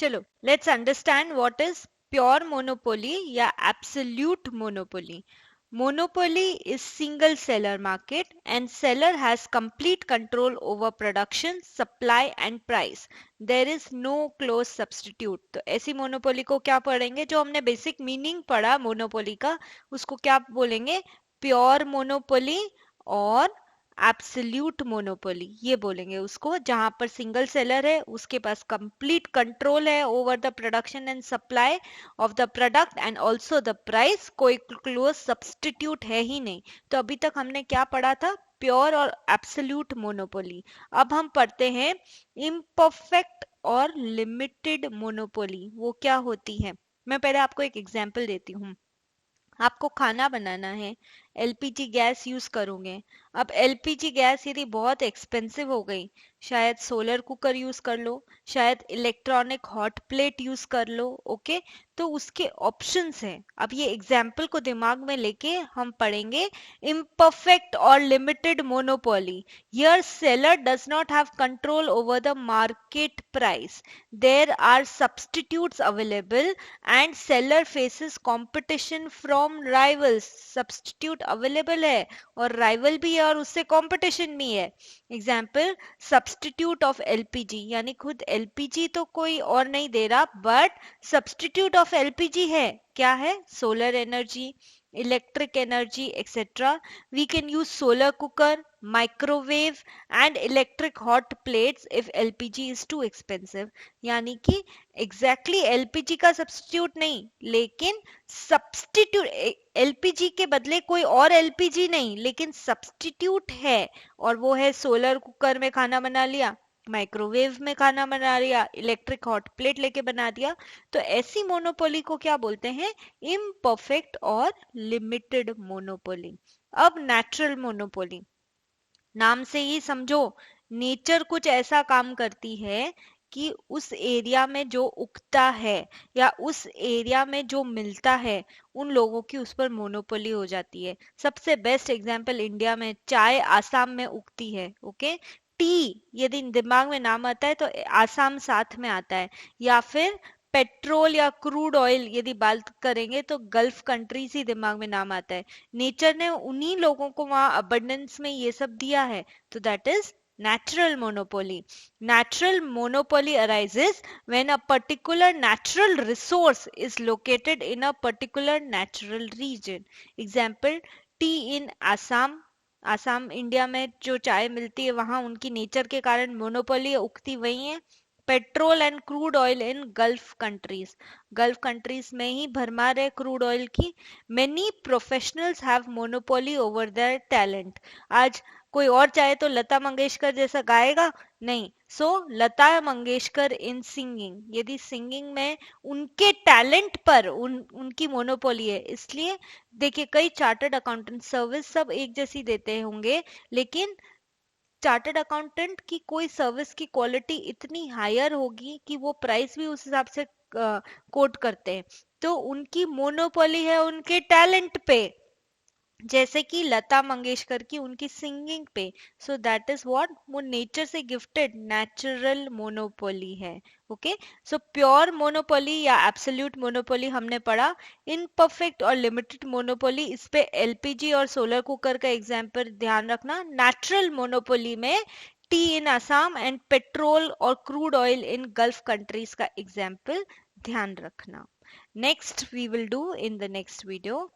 चलो let's understand what is pure monopoly या absolute monopoly. Monopoly is single seller market and seller has complete control over production, supply and price. There is no close substitute. तो ऐसी monopoly को क्या पढ़ेंगे? जो हमने basic meaning पढ़ा monopoly का, उसको क्या बोलेंगे? प्योर मोनोपोली और एब्सोल्यूट मोनोपोली, ये बोलेंगे उसको. जहां पर सिंगल सेलर है, उसके पास कंप्लीट कंट्रोल है over the production and supply of the product and also the price. कोई क्लोज सब्सटीट्यूट है ही नहीं. तो अभी तक हमने क्या पढ़ा था? प्योर और एब्सोल्यूट मोनोपोली. अब हम पढ़ते हैं इम्परफेक्ट और लिमिटेड मोनोपोली. वो क्या होती है? मैं पहले आपको एक एग्जांपल देती हूँ. आपको खाना बनाना है, एलपीजी गैस यूज करोगे. अब एलपीजी गैस यदि बहुत एक्सपेंसिव हो गई, शायद सोलर कुकर यूज कर लो, शायद इलेक्ट्रॉनिक हॉट प्लेट यूज कर लो. ओके, तो उसके ऑप्शंस हैं. अब ये एग्जाम्पल को दिमाग में लेके हम पढ़ेंगे इम्परफेक्ट और limited monopoly. Here seller does not have control over the market price. There are substitutes available and seller faces competition from rivals. Substitute available है और राइवल भी है और उससे कंपटीशन भी है. एग्जाम्पल, सब्स्टिट्यूट ऑफ एलपीजी, यानी खुद एलपीजी तो कोई और नहीं दे रहा, बट सब्स्टिट्यूट ऑफ एलपीजी है. क्या है? Solar energy, electric energy etcetera. We can use solar cooker, microwave and electric hot plates if LPG is too expensive. यानी कि एग्जैक्टली एलपीजी का सब्स्टिट्यूट नहीं, लेकिन सब्स्टिट्यूट एलपीजी के बदले कोई और एलपीजी नहीं, लेकिन सब्स्टिट्यूट है. और वो है सोलर कुकर में खाना बना लिया, माइक्रोवेव में खाना बना लिया, इलेक्ट्रिक हॉट प्लेट लेके बना दिया. तो ऐसी मोनोपोली को क्या बोलते हैं? इम्परफेक्ट और लिमिटेड मोनोपोली. अब नेचुरल मोनोपोली, नाम से ही समझो, नेचर कुछ ऐसा काम करती है कि उस एरिया में जो उगता है या उस एरिया में जो मिलता है, उन लोगों की उस पर मोनोपोली हो जाती है. सबसे बेस्ट एग्जांपल इंडिया में चाय आसाम में उगती है. ओके, टी यदि दिमाग में नाम आता है तो आसाम साथ में आता है. या फिर पेट्रोल या क्रूड ऑयल यदि बात करेंगे तो गल्फ कंट्रीज ही दिमाग में नाम आता है. नेचर ने उन्हीं लोगों को वहां अबंडेंस में ये सब दिया है. तो that is natural monopoly. Natural monopoly arises when a particular natural resource is located in a particular natural region. Example, tea in Assam. Assam India में जो चाय मिलती है वहां उनकी नेचर के कारण मोनोपोली उगती वही है. Petrol and crude oil in Gulf countries, gulf countries में ही भरमार है क्रूड ऑयल की. Many professionals have monopoly over their talent. आज कोई और चाहे तो लता मंगेशकर जैसा गाएगा नहीं. सो लता मंगेशकर इन सिंगिंग, यदि सिंगिंग में उनके टैलेंट पर उनकी मोनोपोली है. इसलिए देखिए, कई चार्टर्ड अकाउंटेंट सर्विस सब एक जैसी देते होंगे, लेकिन चार्टर्ड अकाउंटेंट की कोई सर्विस की क्वालिटी इतनी हायर होगी कि वो प्राइस भी उस हिसाब से कोट करते हैं. तो उनकी मोनोपोली है उनके टैलेंट पे, जैसे कि लता मंगेशकर की उनकी सिंगिंग पे. सो दैट इज व्हाट वो नेचर से गिफ्टेड नेचुरल मोनोपोली है. ओके, सो प्योर मोनोपोली या एब्सोल्यूट मोनोपोली हमने पढ़ा. इनपरफेक्ट और लिमिटेड मोनोपोली, इस पे एलपीजी और सोलर कुकर का एग्जांपल ध्यान रखना. नेचुरल मोनोपोली में tea in Assam and petrol और crude oil in Gulf countries का एग्जांपल ध्यान रखना. Next we will do in the next video.